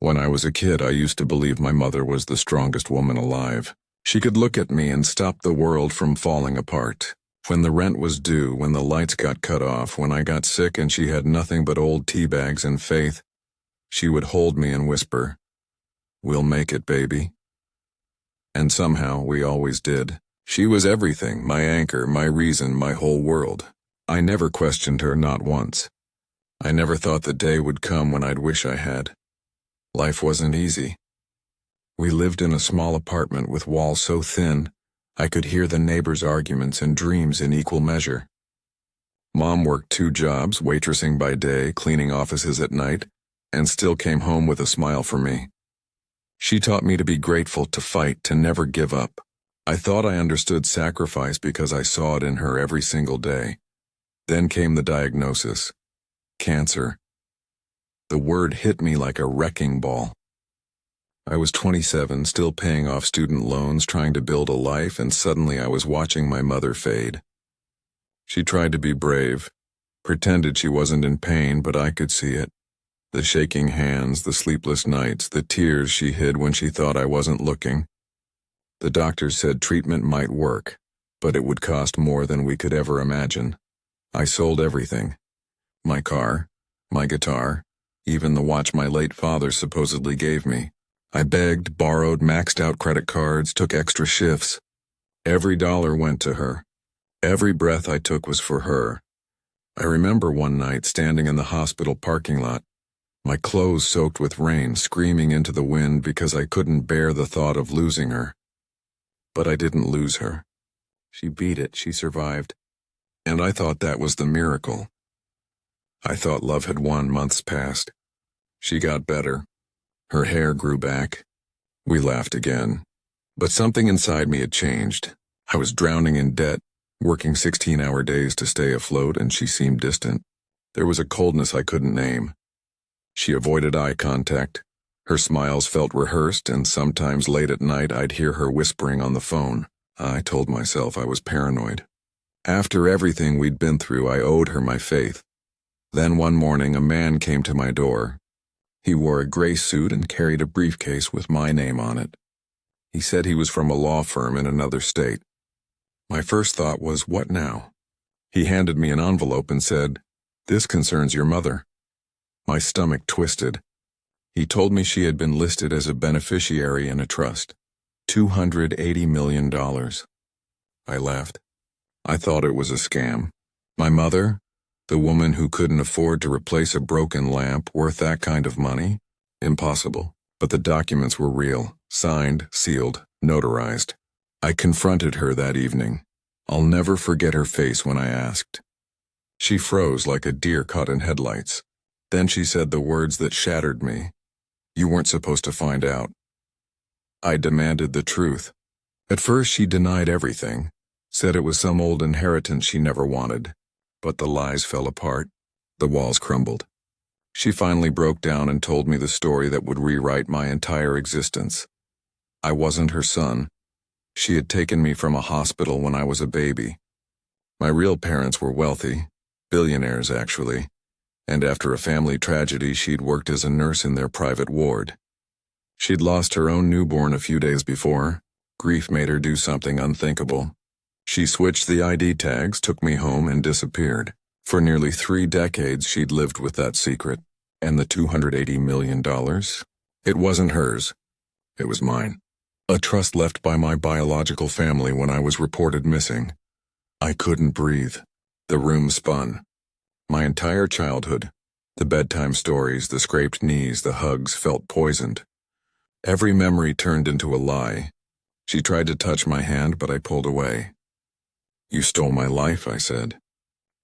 When I was a kid, I used to believe my mother was the strongest woman alive. She could look at me and stop the world from falling apart. When the rent was due, when the lights got cut off, when I got sick and she had nothing but old tea bags and faith, she would hold me and whisper, "We'll make it, baby." And somehow we always did. She was everything, my anchor, my reason, my whole world. I never questioned her, not once. I never thought the day would come when I'd wish I had. Life wasn't easy. We lived in a small apartment with walls so thin, I could hear the neighbors' arguments and dreams in equal measure. Mom worked 2 jobs, waitressing by day, cleaning offices at night, and still came home with a smile for me. She taught me to be grateful, to fight, to never give up. I thought I understood sacrifice because I saw it in her every single day. Then came the diagnosis. Cancer. The word hit me like a wrecking ball. I was 27, still paying off student loans, trying to build a life, and suddenly I was watching my mother fade. She tried to be brave, pretended she wasn't in pain, but I could see it. The shaking hands, the sleepless nights, the tears she hid when she thought I wasn't looking. The doctors said treatment might work, but it would cost more than we could ever imagine. I sold everything. My car, my guitar, even the watch my late father supposedly gave me. I begged, borrowed, maxed out credit cards, took extra shifts. Every dollar went to her. Every breath I took was for her. I remember one night standing in the hospital parking lot, my clothes soaked with rain, screaming into the wind because I couldn't bear the thought of losing her. But I didn't lose her. She beat it, she survived. And I thought that was the miracle. I thought love had won. Months passed. She got better. Her hair grew back. We laughed again. But something inside me had changed. I was drowning in debt, working 16-hour days to stay afloat, and she seemed distant. There was a coldness I couldn't name. She avoided eye contact. Her smiles felt rehearsed, and sometimes late at night I'd hear her whispering on the phone. I told myself I was paranoid. After everything we'd been through, I owed her my faith. Then one morning a man came to my door. He wore a gray suit and carried a briefcase with my name on it. He said he was from a law firm in another state. My first thought was, what now? He handed me an envelope and said, "This concerns your mother." My stomach twisted. He told me she had been listed as a beneficiary in a trust. $280 million. I laughed. I thought it was a scam. My mother, the woman who couldn't afford to replace a broken lamp, worth that kind of money? Impossible. But the documents were real, signed, sealed, notarized. I confronted her that evening. I'll never forget her face when I asked. She froze like a deer caught in headlights. Then she said the words that shattered me. "You weren't supposed to find out." I demanded the truth. At first she denied everything, said it was some old inheritance she never wanted. But the lies fell apart. The walls crumbled. She finally broke down and told me the story that would rewrite my entire existence. I wasn't her son. She had taken me from a hospital when I was a baby. My real parents were wealthy, billionaires actually, and after a family tragedy she'd worked as a nurse in their private ward. She'd lost her own newborn a few days before. Grief made her do something unthinkable. She switched the ID tags, took me home, and disappeared. For nearly 3 decades she'd lived with that secret. And the $280 million? It wasn't hers. It was mine. A trust left by my biological family when I was reported missing. I couldn't breathe. The room spun. My entire childhood, the bedtime stories, the scraped knees, the hugs, felt poisoned. Every memory turned into a lie. She tried to touch my hand, but I pulled away. "You stole my life," I said.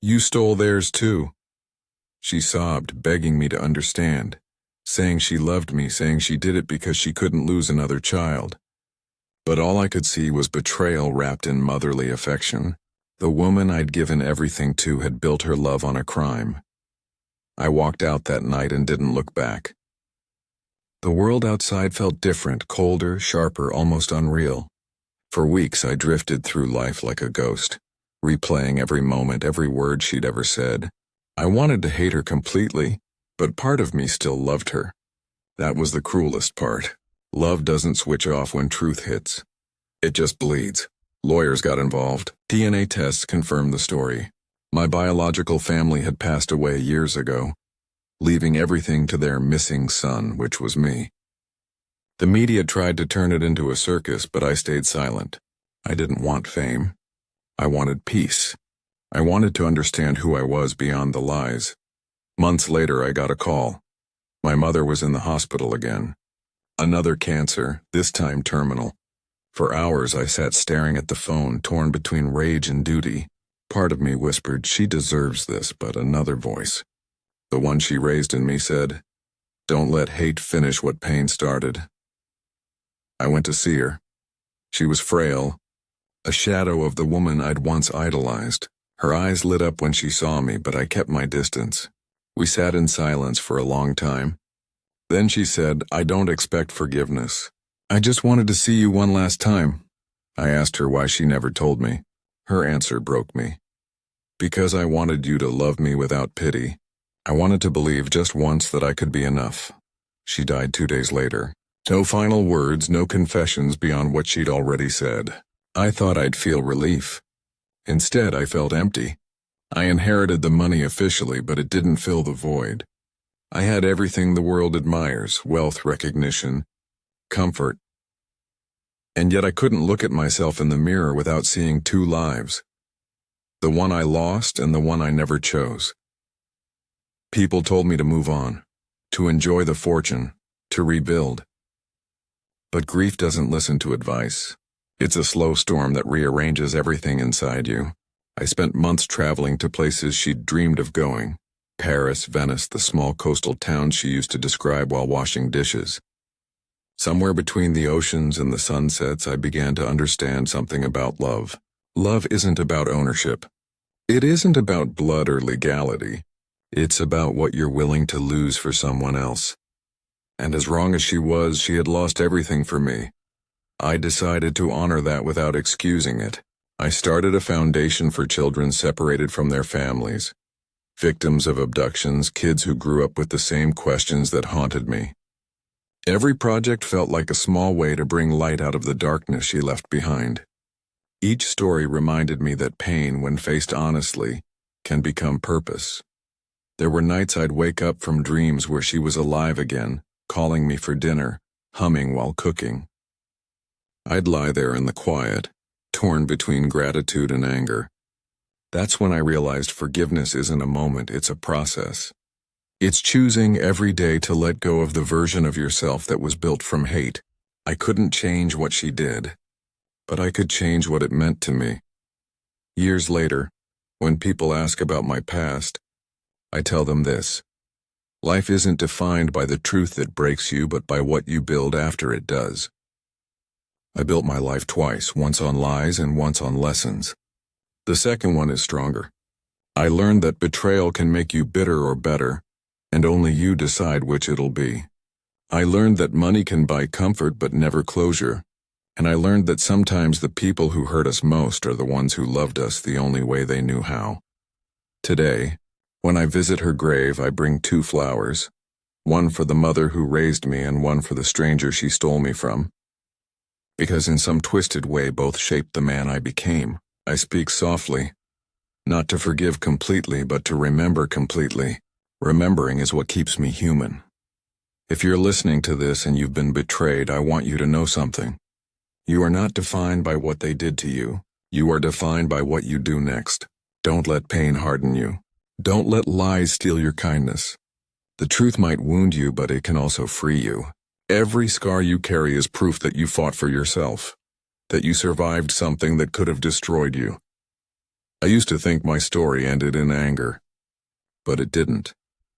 "You stole theirs too." She sobbed, begging me to understand, saying she loved me, saying she did it because she couldn't lose another child. But all I could see was betrayal wrapped in motherly affection. The woman I'd given everything to had built her love on a crime. I walked out that night and didn't look back. The world outside felt different, colder, sharper, almost unreal. For weeks I drifted through life like a ghost, replaying every moment, every word she'd ever said. I wanted to hate her completely, but part of me still loved her. That was the cruelest part. Love doesn't switch off when truth hits. It just bleeds. Lawyers got involved. DNA tests confirmed the story. My biological family had passed away years ago, leaving everything to their missing son, which was me. The media tried to turn it into a circus, but I stayed silent. I didn't want fame. I wanted peace. I wanted to understand who I was beyond the lies. Months later, I got a call. My mother was in the hospital again. Another cancer, this time terminal. For hours, I sat staring at the phone, torn between rage and duty. Part of me whispered, she deserves this, but another voice, the one she raised in me, said, don't let hate finish what pain started. I went to see her. She was frail, a shadow of the woman I'd once idolized. Her eyes lit up when she saw me, but I kept my distance. We sat in silence for a long time. Then she said, I don't expect forgiveness. I just wanted to see you one last time. I asked her why she never told me. Her answer broke me. Because I wanted you to love me without pity. I wanted to believe just once that I could be enough. She died 2 days later. No final words, no confessions beyond what she'd already said. I thought I'd feel relief. Instead, I felt empty. I inherited the money officially, but it didn't fill the void. I had everything the world admires, wealth, recognition, comfort. And yet I couldn't look at myself in the mirror without seeing two lives. The one I lost and the one I never chose. People told me to move on, to enjoy the fortune, to rebuild. But grief doesn't listen to advice. It's a slow storm that rearranges everything inside you. I spent months traveling to places she'd dreamed of going. Paris, Venice, the small coastal towns she used to describe while washing dishes. Somewhere between the oceans and the sunsets, I began to understand something about love. Love isn't about ownership. It isn't about blood or legality. It's about what you're willing to lose for someone else. And as wrong as she was, she had lost everything for me. I decided to honor that without excusing it. I started a foundation for children separated from their families. Victims of abductions, kids who grew up with the same questions that haunted me. Every project felt like a small way to bring light out of the darkness she left behind. Each story reminded me that pain, when faced honestly, can become purpose. There were nights I'd wake up from dreams where she was alive again, calling me for dinner, humming while cooking. I'd lie there in the quiet, torn between gratitude and anger. That's when I realized forgiveness isn't a moment, it's a process. It's choosing every day to let go of the version of yourself that was built from hate. I couldn't change what she did, but I could change what it meant to me. Years later, when people ask about my past, I tell them this: life isn't defined by the truth that breaks you, but by what you build after it does. I built my life twice, once on lies and once on lessons. The second one is stronger. I learned that betrayal can make you bitter or better, and only you decide which it'll be. I learned that money can buy comfort but never closure, and I learned that sometimes the people who hurt us most are the ones who loved us the only way they knew how. Today, when I visit her grave, I bring 2 flowers, one for the mother who raised me and one for the stranger she stole me from. Because in some twisted way both shaped the man I became. I speak softly, not to forgive completely, but to remember completely. Remembering is what keeps me human. If you're listening to this and you've been betrayed, I want you to know something. You are not defined by what they did to you. You are defined by what you do next. Don't let pain harden you. Don't let lies steal your kindness. The truth might wound you, but it can also free you. Every scar you carry is proof that you fought for yourself, that you survived something that could have destroyed you. I used to think my story ended in anger, but it didn't.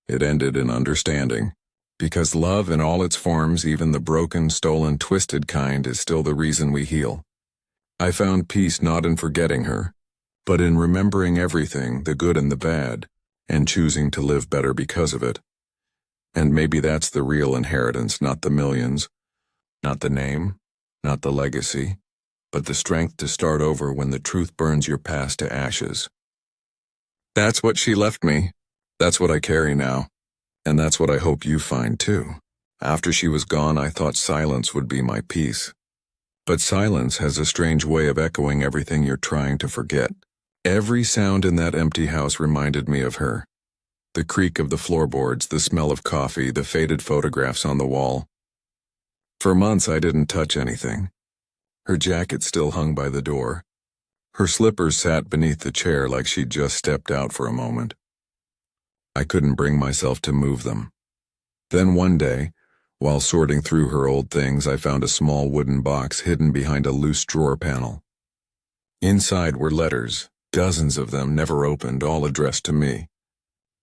It ended in understanding. Because love in all its forms, even the broken, stolen, twisted kind, is still the reason we heal. I found peace not in forgetting her, but in remembering everything, the good and the bad, and choosing to live better because of it. And maybe that's the real inheritance, not the millions, not the name, not the legacy, but the strength to start over when the truth burns your past to ashes. That's what she left me. That's what I carry now. And that's what I hope you find too. After she was gone, I thought silence would be my peace. But silence has a strange way of echoing everything you're trying to forget. Every sound in that empty house reminded me of her. The creak of the floorboards, the smell of coffee, the faded photographs on the wall. For months I didn't touch anything. Her jacket still hung by the door. Her slippers sat beneath the chair like she'd just stepped out for a moment. I couldn't bring myself to move them. Then one day, while sorting through her old things, I found a small wooden box hidden behind a loose drawer panel. Inside were letters, dozens of them never opened, all addressed to me.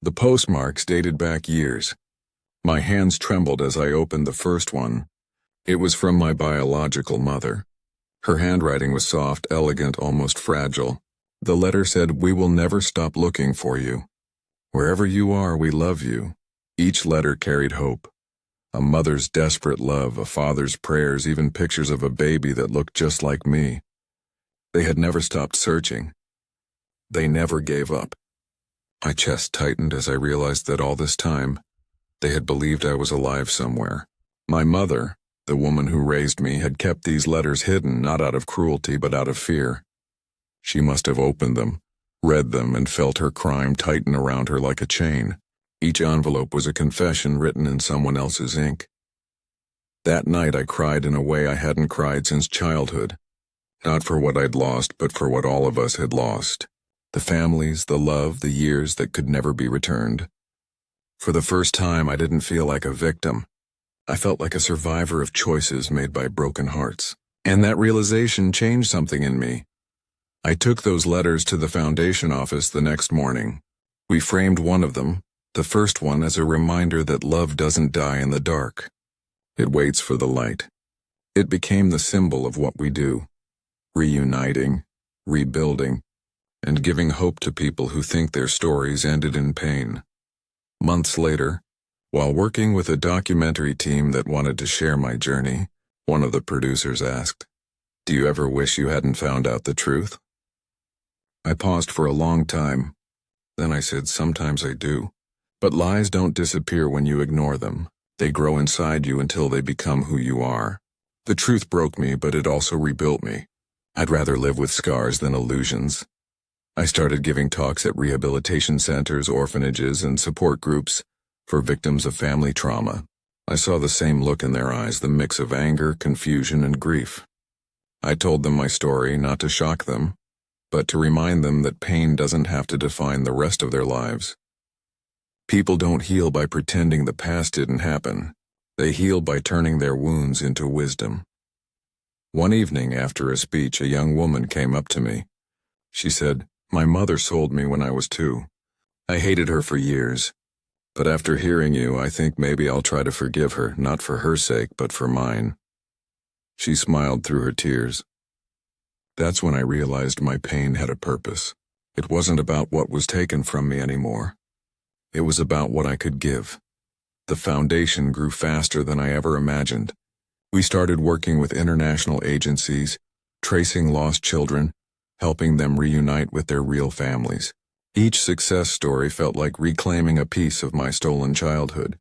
The postmarks dated back years. My hands trembled as I opened the first one. It was from my biological mother. Her handwriting was soft, elegant, almost fragile. The letter said, "We will never stop looking for you. Wherever you are, we love you." Each letter carried hope. A mother's desperate love, a father's prayers, even pictures of a baby that looked just like me. They had never stopped searching. They never gave up. My chest tightened as I realized that all this time, they had believed I was alive somewhere. My mother, the woman who raised me, had kept these letters hidden, not out of cruelty but out of fear. She must have opened them, read them, and felt her crime tighten around her like a chain. Each envelope was a confession written in someone else's ink. That night I cried in a way I hadn't cried since childhood. Not for what I'd lost, but for what all of us had lost. The families, the love, the years that could never be returned. For the first time, I didn't feel like a victim. I felt like a survivor of choices made by broken hearts. And that realization changed something in me. I took those letters to the foundation office the next morning. We framed one of them, the first one, as a reminder that love doesn't die in the dark. It waits for the light. It became the symbol of what we do. Reuniting, rebuilding, and giving hope to people who think their stories ended in pain. Months later, while working with a documentary team that wanted to share my journey, one of the producers asked, "Do you ever wish you hadn't found out the truth?" I paused for a long time. Then I said, "Sometimes I do. But lies don't disappear when you ignore them. They grow inside you until they become who you are." The truth broke me, but it also rebuilt me. I'd rather live with scars than illusions. I started giving talks at rehabilitation centers, orphanages, and support groups for victims of family trauma. I saw the same look in their eyes, the mix of anger, confusion, and grief. I told them my story, not to shock them, but to remind them that pain doesn't have to define the rest of their lives. People don't heal by pretending the past didn't happen. They heal by turning their wounds into wisdom. One evening after a speech, a young woman came up to me. She said, "My mother sold me when I was 2. I hated her for years. But after hearing you, I think maybe I'll try to forgive her, not for her sake, but for mine." She smiled through her tears. That's when I realized my pain had a purpose. It wasn't about what was taken from me anymore. It was about what I could give. The foundation grew faster than I ever imagined. We started working with international agencies, tracing lost children, helping them reunite with their real families. Each success story felt like reclaiming a piece of my stolen childhood.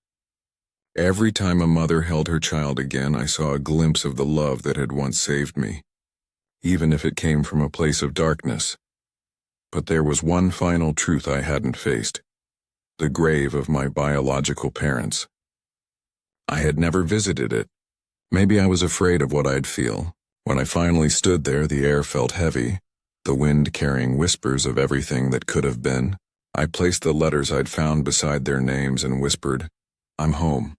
Every time a mother held her child again, I saw a glimpse of the love that had once saved me, even if it came from a place of darkness. But there was one final truth I hadn't faced: the grave of my biological parents. I had never visited it. Maybe I was afraid of what I'd feel. When I finally stood there, the air felt heavy, the wind carrying whispers of everything that could have been. I placed the letters I'd found beside their names and whispered, "I'm home."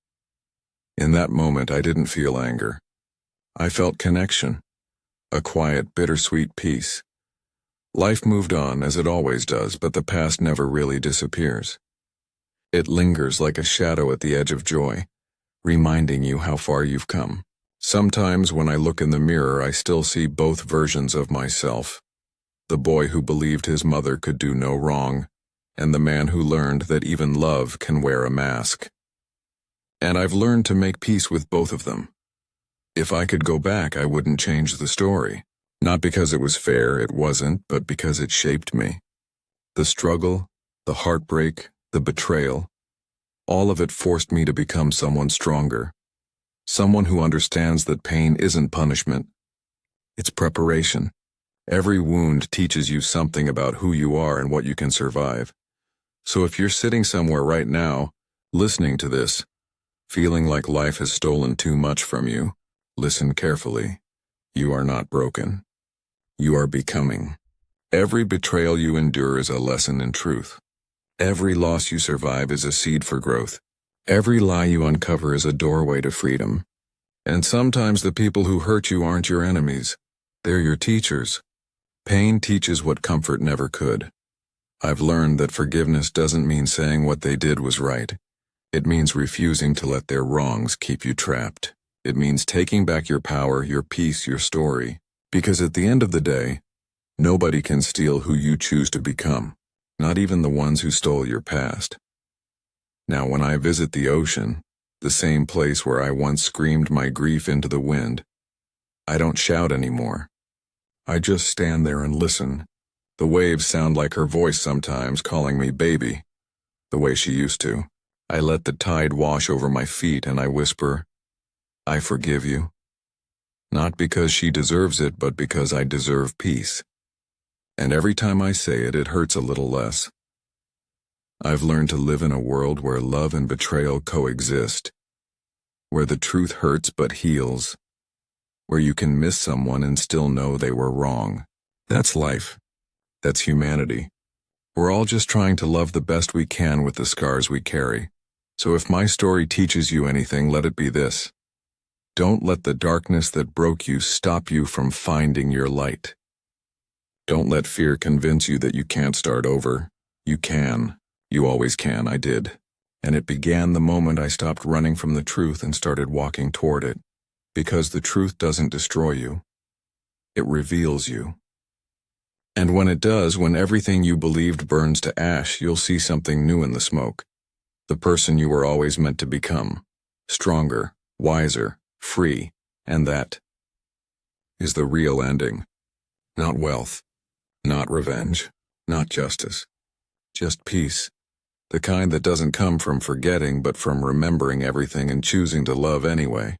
In that moment, I didn't feel anger. I felt connection, a quiet, bittersweet peace. Life moved on, as it always does, but the past never really disappears. It lingers like a shadow at the edge of joy, reminding you how far you've come. Sometimes when I look in the mirror, I still see both versions of myself. The boy who believed his mother could do no wrong, and the man who learned that even love can wear a mask. And I've learned to make peace with both of them. If I could go back, I wouldn't change the story. Not because it was fair, it wasn't, but because it shaped me. The struggle, the heartbreak, the betrayal, all of it forced me to become someone stronger, Someone who understands that pain isn't punishment. It's preparation. Every wound teaches you something about who you are and what you can survive. So if you're sitting somewhere right now, listening to this, feeling like life has stolen too much from you, listen carefully. You are not broken. You are becoming. Every betrayal you endure is a lesson in truth. Every loss you survive is a seed for growth. Every lie you uncover is a doorway to freedom. And sometimes the people who hurt you aren't your enemies. They're your teachers. Pain teaches what comfort never could. I've learned that forgiveness doesn't mean saying what they did was right. It means refusing to let their wrongs keep you trapped. It means taking back your power, your peace, your story. Because at the end of the day, nobody can steal who you choose to become, not even the ones who stole your past. Now when I visit the ocean, the same place where I once screamed my grief into the wind, I don't shout anymore. I just stand there and listen. The waves sound like her voice sometimes, calling me baby, the way she used to. I let the tide wash over my feet and I whisper, I forgive you. Not because she deserves it, but because I deserve peace. And every time I say it, it hurts a little less. I've learned to live in a world where love and betrayal coexist, where the truth hurts but heals, where you can miss someone and still know they were wrong. That's life. That's humanity. We're all just trying to love the best we can with the scars we carry. So if my story teaches you anything, let it be this. Don't let the darkness that broke you stop you from finding your light. Don't let fear convince you that you can't start over. You can. You always can. I did. And it began the moment I stopped running from the truth and started walking toward it. Because the truth doesn't destroy you. It reveals you. And when it does, when everything you believed burns to ash, you'll see something new in the smoke. The person you were always meant to become. Stronger, wiser, free, and that is the real ending. Not wealth, not revenge, not justice. Just peace. The kind that doesn't come from forgetting but from remembering everything and choosing to love anyway.